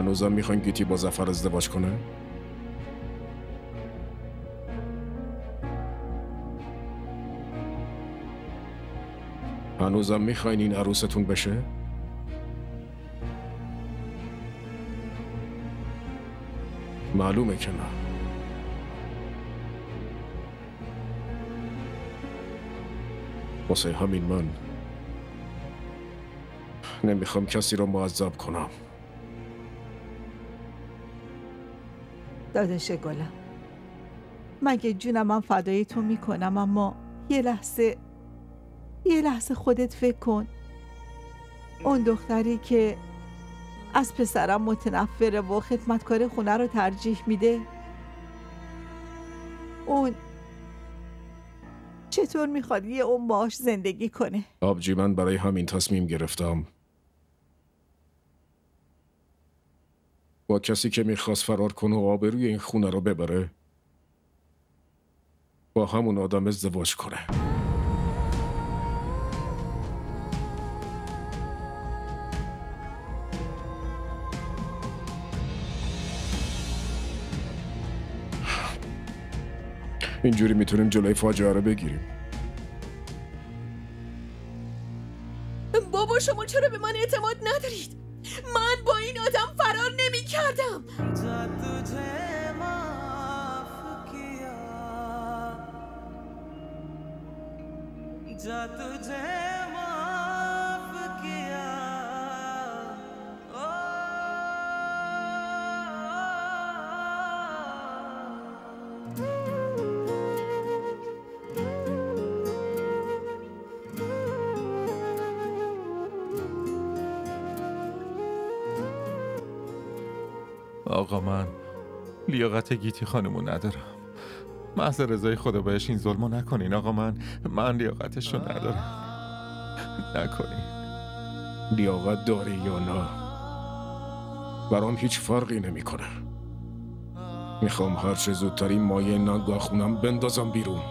هنوزم میخواین گیتی با ظفر ازدواج کنه؟ هنوزم میخواین این عروستون بشه؟ معلومه که نه. واسه همین من نمیخوام کسی رو معذب کنم. داداش گلم، مگه جونم فدای تو میکنم، اما یه لحظه خودت فکر کن. اون دختری که از پسرم متنفره و خدمتکار خونه رو ترجیح میده، اون چطور میخواد یه اون باهاش زندگی کنه؟ آبجی، من برای همین تصمیم گرفتم با کسی که میخواست فرار کنه و آبروی این خونه رو ببره با همون آدم ازدواج کنه. اینجوری میتونیم جلوی فاجعه رو بگیریم. بابا شما چرا به من اعتماد ندارید؟ من با این آدم فرار نمی کردم. آقا من لیاقت گیتی خانمو ندارم. محض رضای خدا بهش این ظلمو نکنین آقا. من لیاقتشو ندارم. نکنین. لیاقت داری یا نه برام هیچ فرقی نمیکنه. میخوام هر چه زودتر این مایه نگاه خونم بندازم بیرون.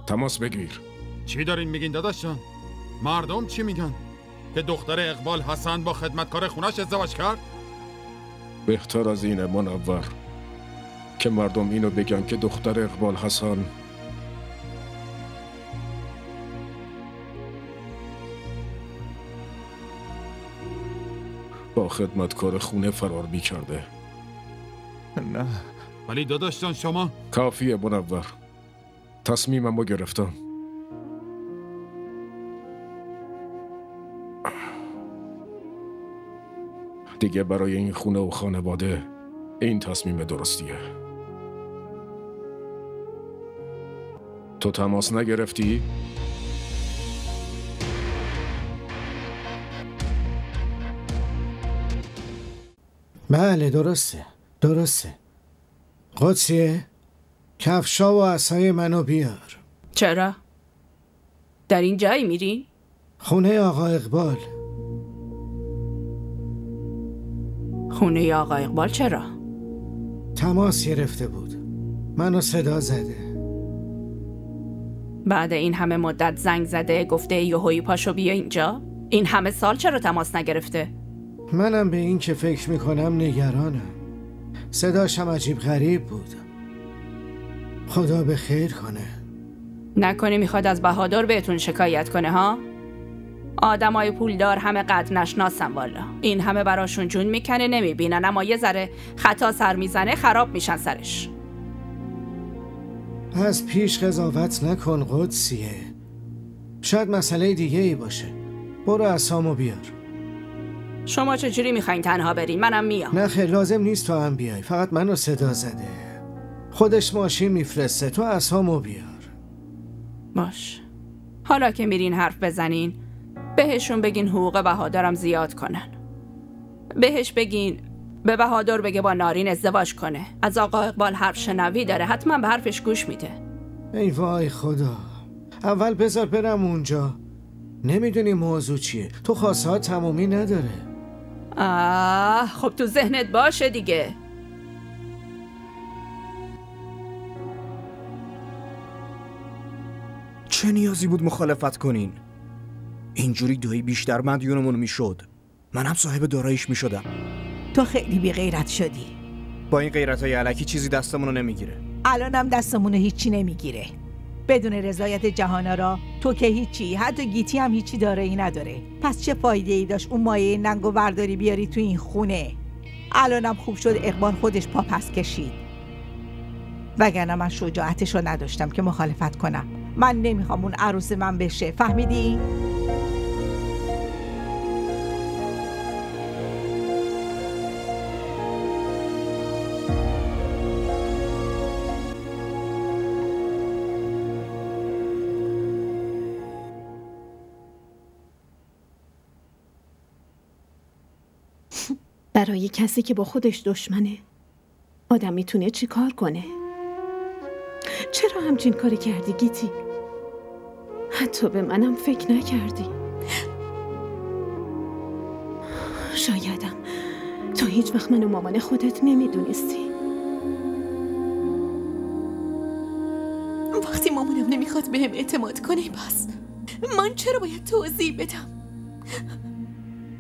تماس بگیر. چی دارین میگین داداش جان؟ مردم چی میگن؟ که دختر اقبال حسن با خدمتکار خونش ازدواج کرد؟ بهتر از اینه منور که مردم اینو بگن که دختر اقبال حسن با خدمتکار خونه فرار میکرده. نه ولی داداش جان شما کافیه منور. تصمیممو گرفتم. دیگه برای این خونه و خانواده این تصمیم درستیه. تو تماس نگرفتی؟ بله درسته. قدسیه، کفشا و عصای منو بیار. چرا؟ در این جایی میری؟ خونه آقا اقبال. خونه آقا اقبال چرا؟ تماس گرفته بود، منو صدا زده. بعد این همه مدت زنگ زده گفته یهویی پاشو بیا اینجا؟ این همه سال چرا تماس نگرفته؟ منم به این که فکر میکنم نگرانم. صداشم عجیب غریب بود. خدا به خیر کنه. نکنی میخواد از بهادر بهتون شکایت کنه ها؟ آدمای پولدار همه قد نشناسن والا. این همه براشون جون میکنه نمیبینن، اما یه ذره خطا سر میزنه خراب میشن سرش. از پیش قضاوت نکن قدسیه. شاید مسئله دیگه ای باشه. برو عصامو بیار. شما چجوری میخواین تنها برین؟ منم میام. نه خیر لازم نیست تو هم بیای، فقط منو صدا زده. خودش ماشین میفرسته، تو عصامو بیار. باش. حالا که میرین حرف بزنین بهشون بگین حقوق بهادرم زیاد کنن. بهش بگین به بهادر بگه با نارین ازدواج کنه. از آقا اقبال حرف شنوی داره، حتما به حرفش گوش میده. ای وای خدا، اول بذار برم اونجا. نمیدونی موضوع چیه، تو خواسته‌ها تمومی نداره. خب تو ذهنت باشه دیگه. چه نیازی بود مخالفت کنین؟ اینجوری دایی بیشتر مدیونمون میشد، من هم صاحب داراییش میشدم. تو خیلی بی غیرت شدی. با این غیرتای علکی چیزی دستمونو نمیگیره. الانم دستمونو هیچی نمیگیره. بدون رضایت جهانارا تو که هیچی، حتی گیتی هم هیچی دارایی نداره. پس چه فایده ای داشت اون مایه ننگو برداری بیاری تو این خونه؟ الانم خوب شد اقبال خودش پا پس کشید، وگرنه من شجاعتش رو نداشتم که مخالفت کنم. من نمیخوام اون عروس من بشه، فهمیدی؟ برای کسی که با خودش دشمنه آدم میتونه چی کار کنه؟ چرا همچین کاری کردی گیتی؟ حتی به منم فکر نکردی. شایدم تو هیچ وقت منو مامان خودت نمیدونستی. وقتی مامانم نمیخواد بهم اعتماد کنه، پس من چرا باید توضیح بدم؟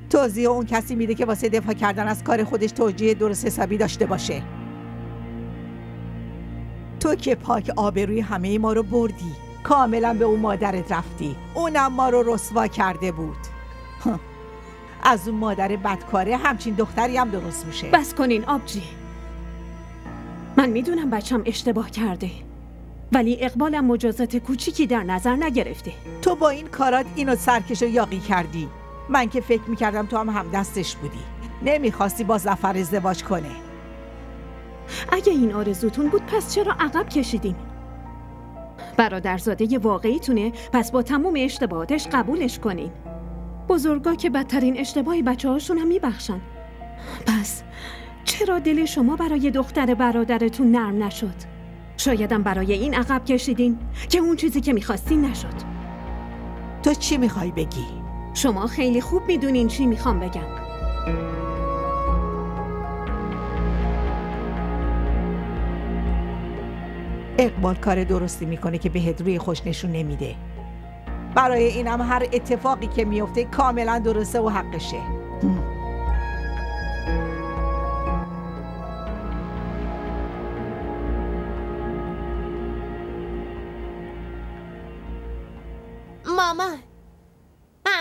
توضیح اون کسی میده که واسه دفاع کردن از کار خودش توجیه درست حسابی داشته باشه. تو که پاک آبروی همه ما رو بردی، کاملا به اون مادرت رفتی، اونم ما رو رسوا کرده بود. از اون مادر بدکاره همچین دختری هم درست میشه. بس کنین آبجی. من میدونم بچم اشتباه کرده، ولی اقبالم مجازات کوچیکی در نظر نگرفته. تو با این کارات اینو سرکش و یاغی کردی. من که فکر میکردم تو هم دستش بودی، نمیخواستی با ظفر ازدواج کنه. اگه این آرزوتون بود پس چرا عقب کشیدین؟ برادرزاده واقعیتونه، پس با تموم اشتباهاتش قبولش کنین. بزرگا که بدترین اشتباهی بچه هاشون هم میبخشن. پس چرا دل شما برای دختر برادرتون نرم نشد؟ شایدم برای این عقب کشیدین که اون چیزی که میخواستین نشد. تو چی میخوای بگی؟ شما خیلی خوب میدونین چی میخوام بگم. اقبال کار درستی میکنه که بهت روی خوش نشون نمیده. برای اینم هر اتفاقی که میفته کاملا درسته و حقشه. مامان،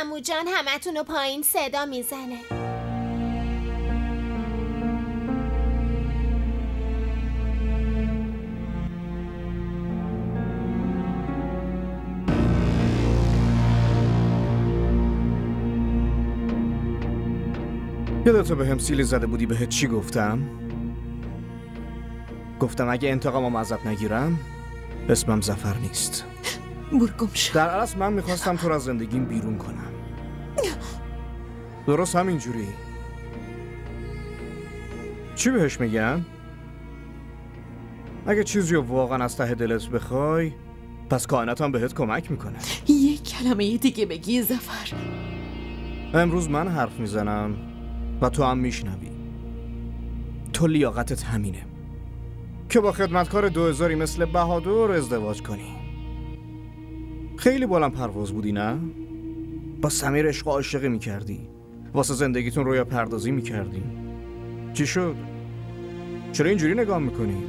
عمو جان همتون رو پایین صدا میزنه. یادتو به هم سیلی زده بودی بهت چی گفتم؟ گفتم اگه انتقامم ازت نگیرم اسمم ظفر نیست. برگم شو. در اصل من میخواستم تو را از زندگیم بیرون کنم. درست همینجوری. چی بهش میگن؟ اگه چیزی رو واقعا از ته دلت بخوای پس کائنات هم بهت کمک میکنه. یک کلمه دیگه بگی ظفر. امروز من حرف میزنم و تو هم میشنوی. تو لیاقتت همینه که با خدمتکار 2000 مثل بهادر ازدواج کنی. خیلی بلند پرواز بودی نه؟ با سمیر عشق و عاشقی میکردی، واسه زندگیتون رویا پردازی میکردی. چی شد؟ چرا اینجوری نگاه میکنی؟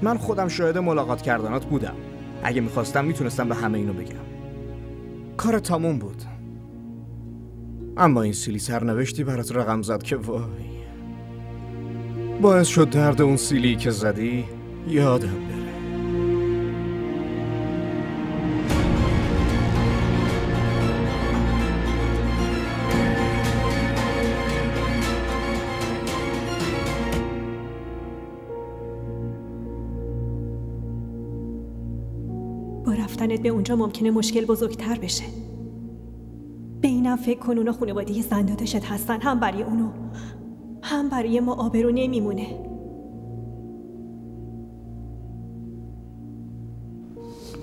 من خودم شاهد ملاقات کردنات بودم. اگه میخواستم میتونستم به همه اینو بگم. کار تموم بود. اما این سیلی سرنوشتی برات رقم زد که وای، باعث شد درد اون سیلی که زدی یادم بره. با رفتنت به اونجا ممکنه مشکل بزرگتر بشه. به اینم فکر کن اونا خانواده زندادشت هستن، هم برای اونو هم برای ما آبرو نمیمونه.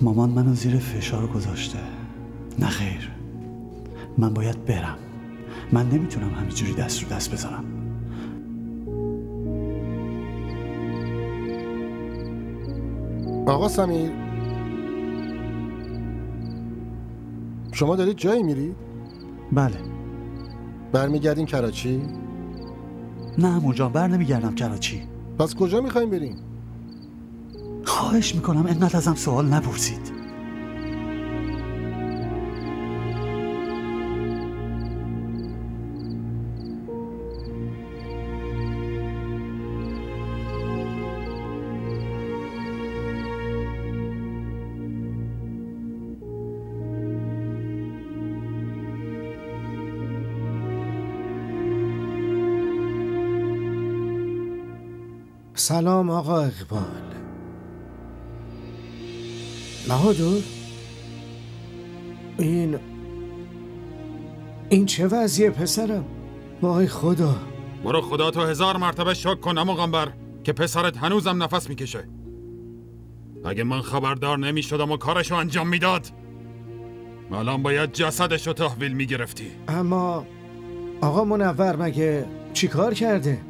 مامان منو زیر فشار گذاشته. نه خیر، من باید برم. من نمیتونم همینجوری دست رو دست بذارم. آقا سمیر، شما دارید جایی میرید؟ بله. برمیگردین کراچی؟ نه عمو جان، بر نمیگردم کراچی. پس کجا میخوایم بریم؟ خواهش میکنم اینقدر ازم سوال نپرسید. سلام آقا اقبال. بهادر، این چه وضعیه پسرم؟ وای خدا. برو خدا تو 1000 مرتبه شکر کن مغنبر که پسرت هنوزم نفس میکشه. اگه من خبردار نمیشدم و کارشو انجام میداد، الان باید جسدشو تحویل میگرفتی. اما آقا منور مگه چی کار کرده؟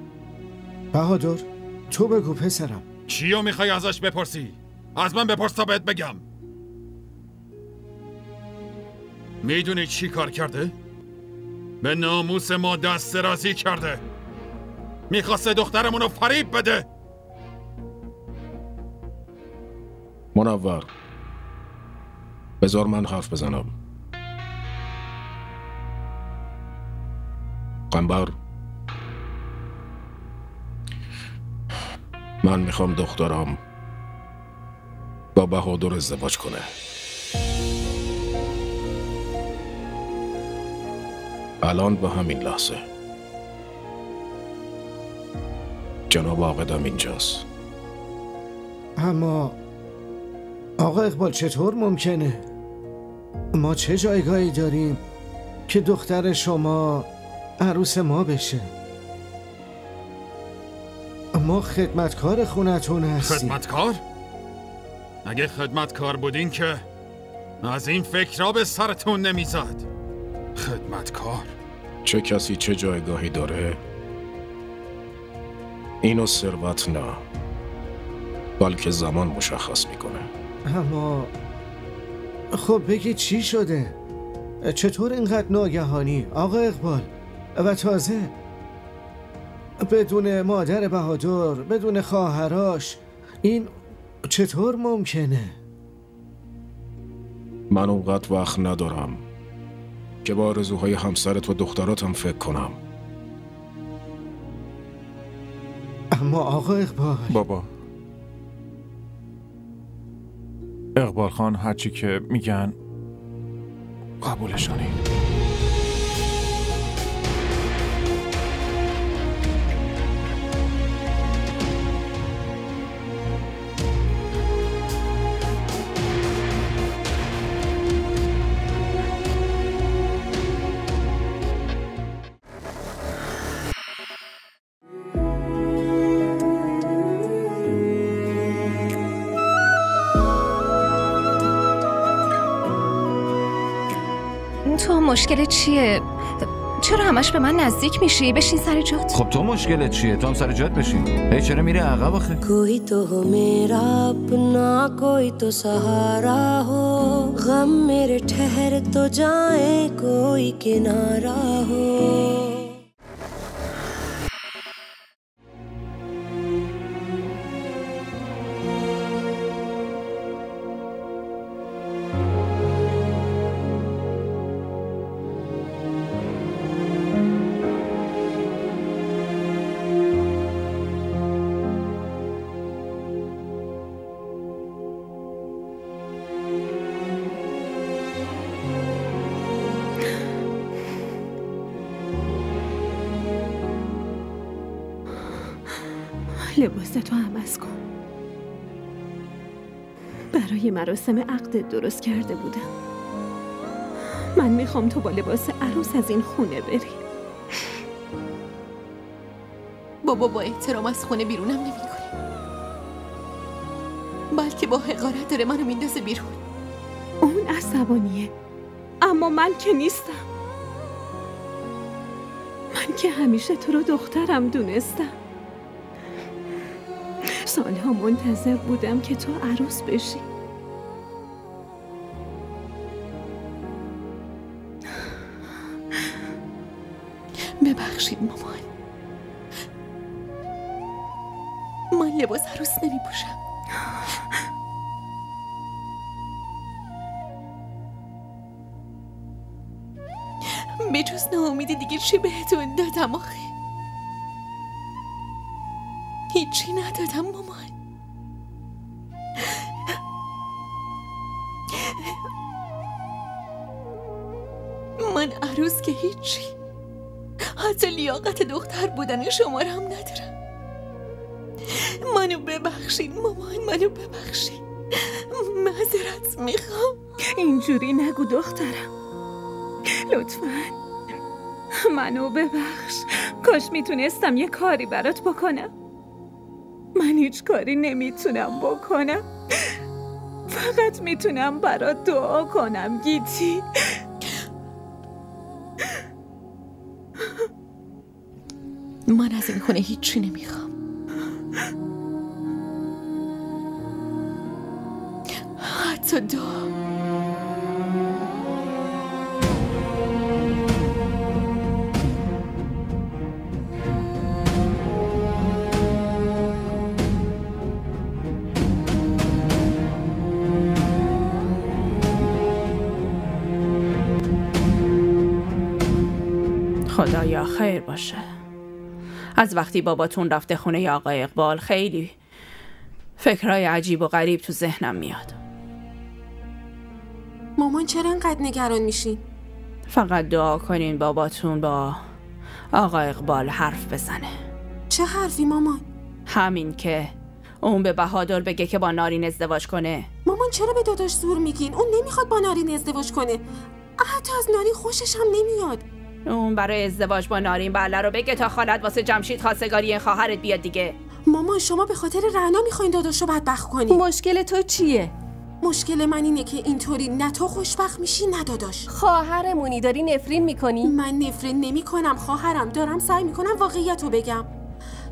بهادر تو بگو پسرم. چیو میخوای ازش بپرسی؟ از من بپرس تا بهت بگم. میدونی چی کار کرده؟ به ناموس ما دست درازی کرده. میخواسته دخترمونو فریب بده. منور، بذار من حرف بزنم. قنبر، من میخوام دخترم با بهادر ازدواج کنه. الان به همین لحظه. جناب عاقدم اینجاست. اما آقا اقبال چطور ممکنه؟ ما چه جایگاهی داریم که دختر شما عروس ما بشه؟ ما خدمتکار خونتون هستیم. خدمتکار؟ اگه خدمتکار بودین که از این فکرها به سرتون نمیزد. خدمتکار؟ چه کسی چه جایگاهی داره؟ اینو ثروت نه، بلکه زمان مشخص میکنه. اما خب بگی چی شده؟ چطور اینقدر ناگهانی آقا اقبال؟ و تازه بدون مادر بهادر، بدون خواهراش، این چطور ممکنه؟ من اونقدر وقت ندارم که با آرزوهای همسرت و دختراتم فکر کنم. اما آقا اقبال. بابا اقبال خان هرچی که میگن قبولشونی. تو مشکل چیه؟ چرا همش به من نزدیک میشی؟ بشین سر جات. خب تو مشکلت چیه؟ تو هم سر جات بشین. هی چرا میری عقب آخه؟ کوئی تو ہو میرا اپنا کوئی تو سہارا ہو غم میرے ٹھہر تو جائیں کوئی کنارہ ہو. لباس تو عوض کن. برای مراسم عقدت درست کرده بودم. من میخوام تو با لباس عروس از این خونه بری. بابا با احترام از خونه بیرونم نمی‌کنه، بلکه با حقارت داره منو میندازه بیرون. اون عصبانیه، اما من که نیستم. من که همیشه تو رو دخترم دونستم. سالها منتظر بودم که تو عروس بشی. ببخشید مامان، لباس عروس نمی پوشم. به جز ناامیدی دیگه چی بهتون دادم آخه؟ هیچی ندادم مامان. من عروس که هیچی، حتی لیاقت دختر بودن شما رو هم ندارم. منو ببخشین مامان، منو ببخشین. معذرت میخوام. اینجوری نگو دخترم، لطفاً منو ببخش. کاش میتونستم یه کاری برات بکنم. من هیچ کاری نمیتونم بکنم، فقط میتونم برات دعا کنم گیتی. من از این خونه هیچی نمیخوام، حتی دعا. خدایا خیر باشه. از وقتی باباتون رفته خونه آقای اقبال خیلی فکرای عجیب و غریب تو ذهنم میاد. مامان چرا انقدر نگران میشین؟ فقط دعا کنین باباتون با آقای اقبال حرف بزنه. چه حرفی مامان؟ همین که اون به بهادر بگه که با نارین ازدواج کنه. مامان چرا به داداش زور میگین؟ اون نمیخواد با نارین ازدواج کنه. حتی از نارین خوشش هم نمیاد. اون برای ازدواج با نارین بله رو بگه تا خالت واسه جمشید خواستگاری این خواهرت بیاد دیگه. مامان شما به خاطر رعنا میخواین داداشو بدبخت کنی. مشکل تو چیه؟ مشکل من اینه که اینطوری نه تو خوشبخت میشی نه داداش. خواهرمونی داری نفرین میکنی؟ من نفرین نمیکنم خواهرم، دارم سعی میکنم واقعیت رو بگم.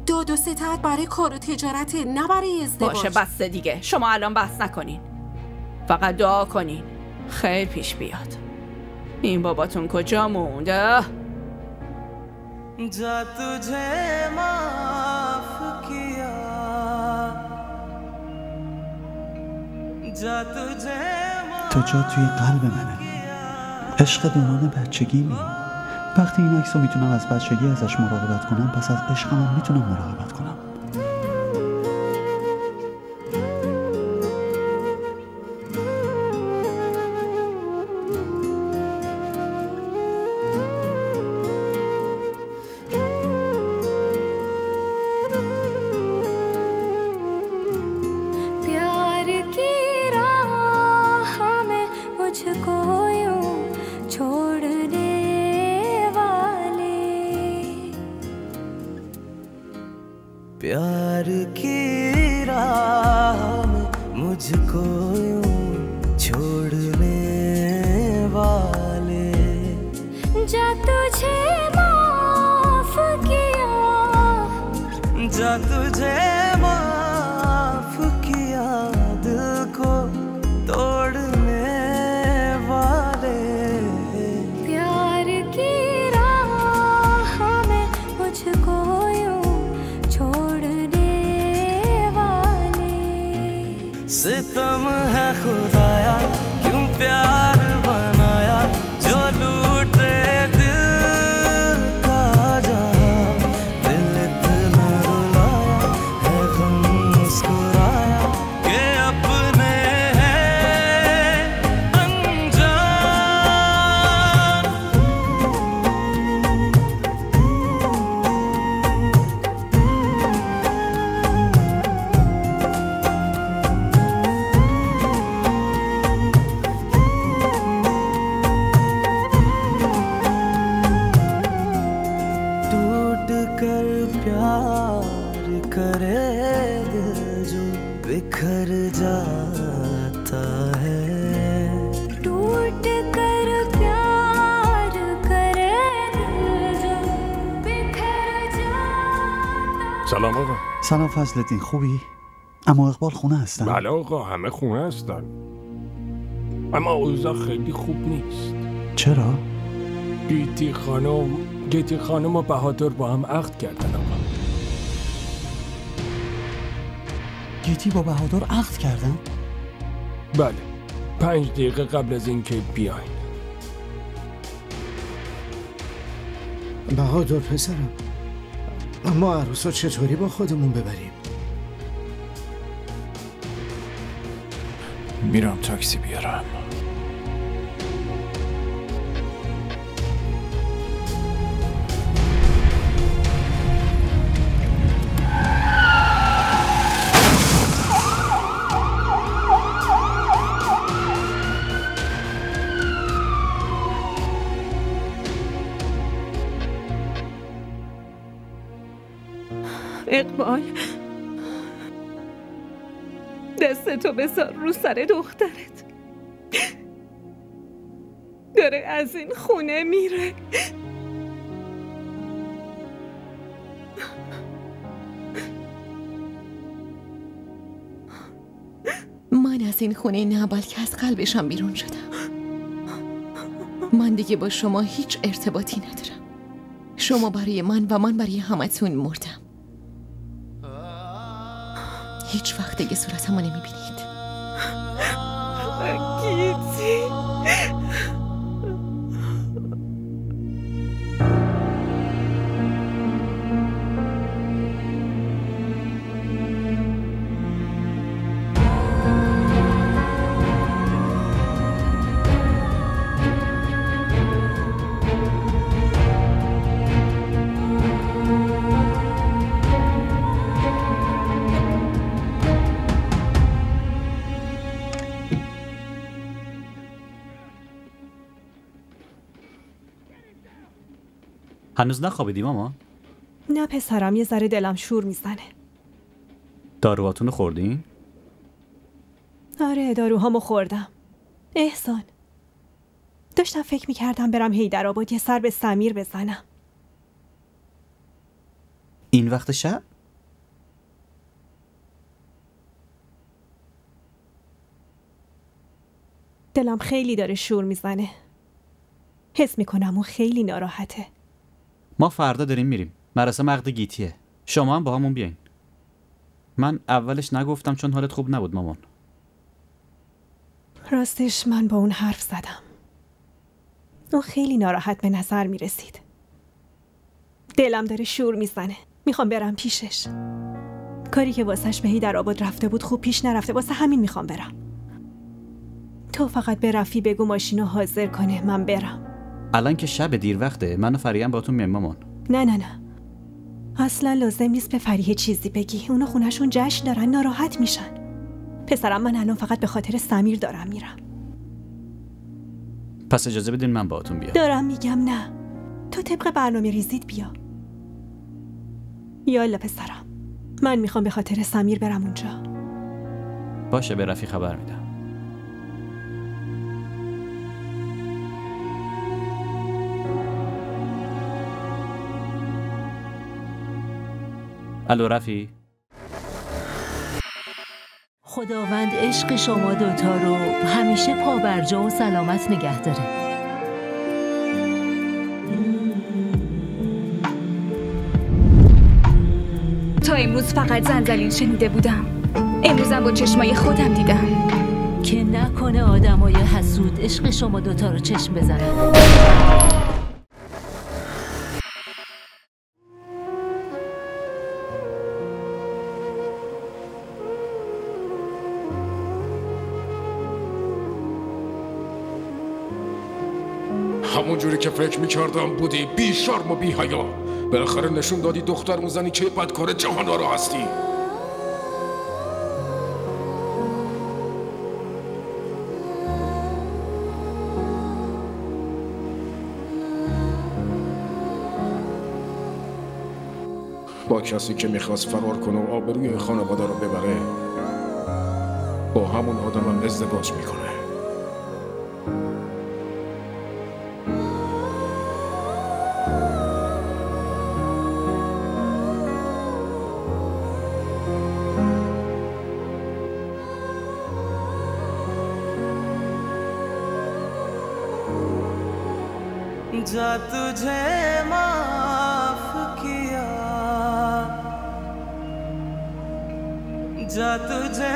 داد و ستد برای کار و تجارته، نه برای ازدواج. باشه بس دیگه، شما الان بحث نکنین، فقط دعا کنین خیر پیش بیاد. این باباتون کجا مونده؟ जा तुझे माफ किया जा तुझे تو جا توی قلب منه، عشق دوران بچگیمی. وقتی این عکسو میتونم از بچگی ازش مراقبت کنم، پس از عشقم میتونم مراقبت کنم. प्यार की राह में मुझको यूं छोड़ने वाले जा तुझे माफ किया जा तुझे माफ किया दिल को तोड़ने वाले प्यार की राह में मुझको सितम है खुदाया क्यों प्यार बनाया जो लूटे दिल का जहां दिल इतना रुलाया है गम मुस्कुराया कि अपने हैं अनजान प्यार करे दिल जो बिखर जाता है टूट कर प्यार करे दिल जो बिखर जाता। سلام آقا. سلام فضل‌الدین، خوبی؟ اما اقبال خونه هستن؟ بله آقا، همه خونه هستن، اما اوضاع خیلی خوب نیست. چرا؟ گیتی خانم و بهادر با هم عقد کردن آقا. گیتی با بهادر عقد کردن؟ بله، 5 دقیقه قبل از اینکه بیاین. بهادر پسرم، اما عروسا چطوری با خودمون ببریم؟ میرم تاکسی بیارم. اقبال، دستتو بذار رو سر دخترت. داره از این خونه میره. من از این خونه نه بلکه از قلبشم بیرون شدم. من دیگه با شما هیچ ارتباطی ندارم. شما برای من و من برای همتون مردم. هیچ وقت دیگه صورتمو نمیبینید. گیتی، هنوز نخوابیدی ماما؟ نه پسرم، یه ذره دلم شور میزنه. داروهاتون رو خوردین؟ آره، داروهامو خوردم. احسان، داشتم فکر میکردم برم حیدرآباد یه سر به سمیر بزنم. این وقت شب؟ دلم خیلی داره شور میزنه. حس میکنم اون خیلی ناراحته. ما فردا داریم میریم. مراسم عقد گیتیه. شما هم با همون بیاین. من اولش نگفتم چون حالت خوب نبود مامان. راستش من با اون حرف زدم. اون خیلی ناراحت به نظر میرسید. دلم داره شور میزنه. میخوام برم پیشش. کاری که واسش به حیدرآباد رفته بود خوب پیش نرفته، واسه همین میخوام برم. تو فقط به رفی بگو ماشینو حاضر کنه من برم. الان که شب دیر وقته، من و فریهم باهاتون میایم مامان. نه اصلا لازم نیست به فریه چیزی بگی. اونا خونه‌شون جشن دارن، ناراحت میشن. پسرم، من الان فقط به خاطر سمیر دارم میرم. پس اجازه بدین من باهاتون بیام. دارم میگم نه. تو طبق برنامه ریزیت بیا. یالا پسرم، من میخوام به خاطر سمیر برم اونجا. باشه، به رفی خبر میدم. الو رفی؟ خداوند عشق شما دوتا رو همیشه پابرجا و سلامت نگه داره. تا امروز فقط زنزلیل شنیده بودم. امروزم با چشمای خودم دیدم. که نکنه آدمای حسود عشق شما دوتا رو چشم بزنن. همون جوری که فکر میکردم بودی، بی شرم و بی حیا. بالاخره نشون دادی دخترمون زنی که بدکار جهانا هستی. با کسی که میخواست فرار کنه و آبروی خانواده رو ببره، با همون آدمم ازدواج میکنه. जा तुझे माफ किया जा तुझे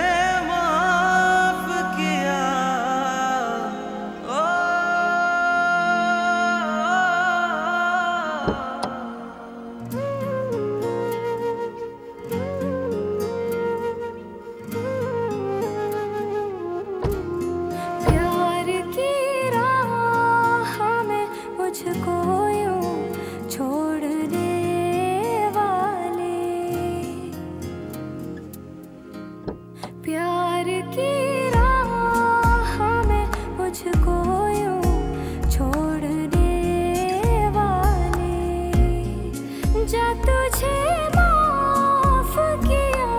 माफ किया प्यार की राह में मुझको यूं छोड़ने वाले, प्यार की राह में मुझको यूं छोड़ने वाले, जा तुझे माफ किया,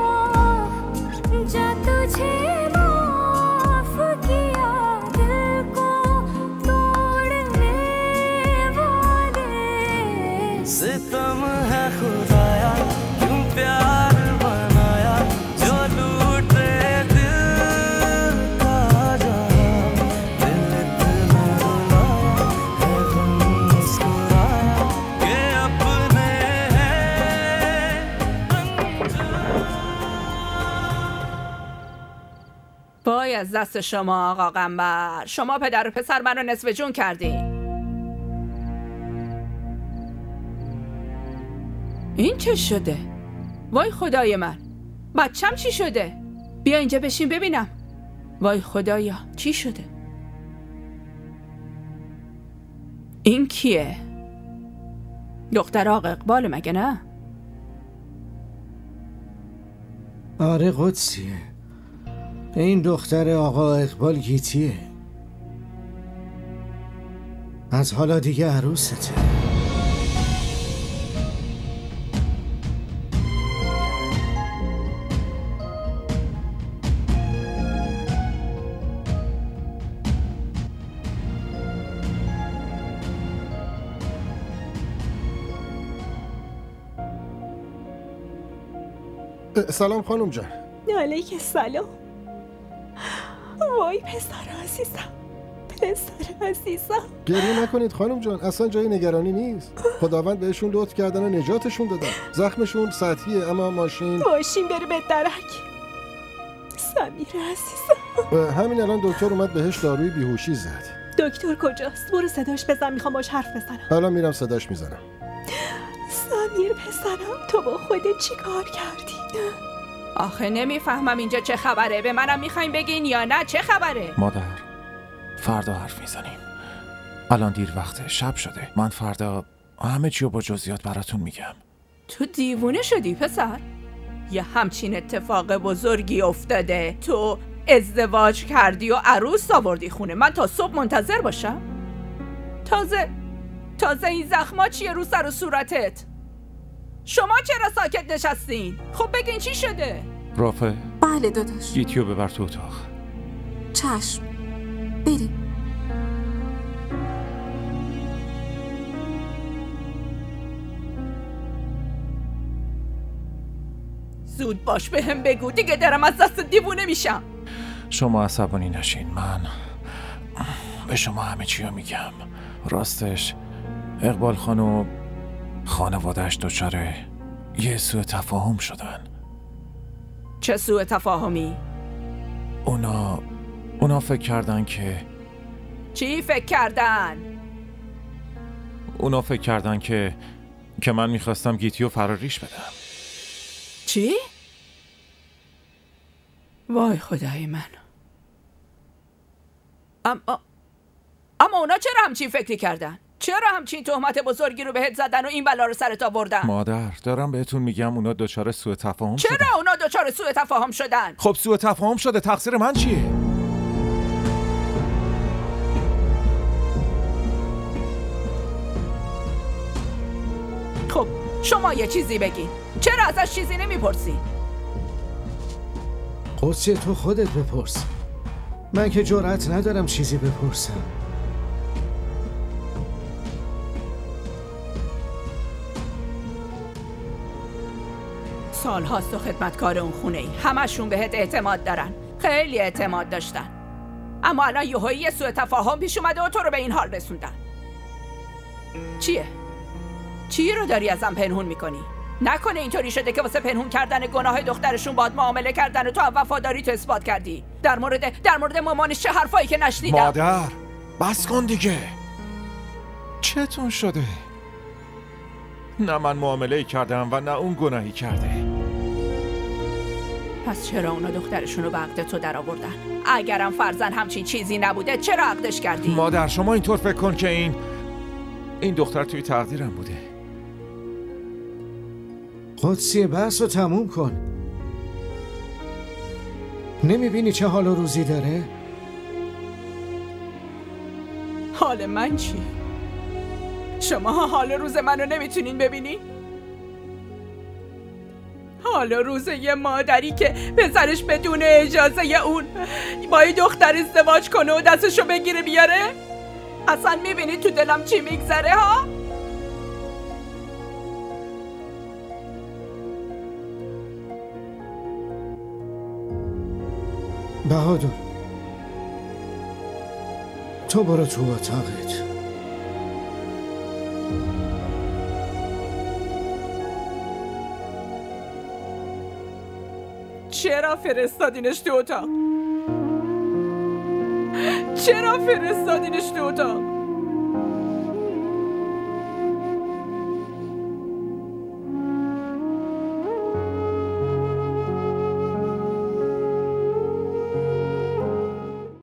जा तुझे माफ किया, दिल को तोड़ने वाले। सितम है खुदाया क्यों प्यार बनाया, जो लूटे दिल का जहां, दिल इतना रुलाया है गम मुस्कुराया कि अपने हैं وای از دست شما آقا قنبر، شما پدر و پسر منو نصف جون کردین. این چه شده؟ وای خدای من، بچم چی شده؟ بیا اینجا بشین ببینم. وای خدایا چی شده؟ این کیه؟ دختر آقا اقبال مگه نه؟ آره قدسیه، این دختر آقا اقبال گیتیه، از حالا دیگه عروسته. سلام خانم جان. علیک سلام. وای پسر عزیزم، پسر عزیزم. گریه نکنید خانم جان، اصلا جای نگرانی نیست. خداوند بهشون لطف کردن و نجاتشون دادن. زخمشون سطحیه اما ماشین بره به درک. سمیر عزیزم. همین الان دکتر اومد بهش داروی بیهوشی زد. دکتر کجاست؟ برو صداش بزن، میخوام باش حرف بزنم. حالا میرم صداش میزنم. سمیر پسرم، تو با خودت چی کار کردی؟ آخه نمیفهمم اینجا چه خبره. به منم میخواین بگین یا نه؟ چه خبره؟ مادر فردا حرف میزنیم. الان دیر وقته، شب شده. من فردا همه چیو با جزئیات براتون میگم. تو دیوونه شدی پسر؟ یه همچین اتفاق بزرگی افتاده، تو ازدواج کردی و عروس آوردی خونه، من تا صبح منتظر باشم؟ تازه این زخما چیه رو سر و صورتت؟ شما چرا ساکت نشستین؟ خب بگین چی شده؟ رافع. بله داداش. گیتیو ببر تو اتاق. چشم، بریم. زود باش بهم بگو دیگه، دارم از دست دیوونه میشم. شما عصبانی نشین، من به شما همه چی رو میگم. راستش اقبال خانو خانواده‌اش دچار یه سوء تفاهم شدن. چه سوء تفاهمی؟ اونا فکر کردن که چی فکر کردن؟ اونا فکر کردن که من میخواستم گیتیو فراریش بدم. چی؟ وای خدای من. اما اونا چرا همچین فکری کردن؟ چرا همچین تهمت بزرگی رو بهت زدن و این بلا رو سرت آوردن؟ مادر دارم بهتون میگم اونا دچار سوء تفاهم شدن. چرا اونا دچار سوء تفاهم شدن؟ خب سوء تفاهم شده، تقصیر من چیه؟ خب شما یه چیزی بگین، چرا ازش چیزی نمیپرسی؟ قدسی تو خودت بپرس، من که جرأت ندارم چیزی بپرسم. سال هاست و خدمتکار اون خونه ای، همشون بهت اعتماد دارن، خیلی اعتماد داشتن، اما الان یهویی سوء تفاهم پیش اومده و تو رو به این حال رسوندن. چیه؟ چی رو داری ازم پنهون میکنی؟ نکنه اینطوری شده که واسه پنهون کردن گناه دخترشون باد معامله کردن و تو هم وفاداری تو اثبات کردی. در مورد مامانش چه حرفایی که نشنیدم. مادر بس کن دیگه. چتون شده؟ نه من معامله کردم و نه اون گناهی کرده. پس چرا اونا دخترشون رو به عقد تو در آوردن؟ اگرم فرزن همچین چیزی نبوده چرا عقدش کردی؟ مادر شما اینطور فکر کن که این دختر توی تقدیرم بوده. قدسی بحث رو تموم کن. نمیبینی چه حال و روزی داره؟ حال من چی؟ شما حال روز منو نمیتونین ببینین؟ حال روز یه مادری که پسرش بدون اجازه اون با یه دختر ازدواج کنه و دستشو بگیره بیاره؟ اصلا میبینی تو دلم چی میگذره ها؟ بهادر تو برو تو اتاقت. چرا فرستادینش تو اتاق؟ چرا فرستادینش تو اتاق؟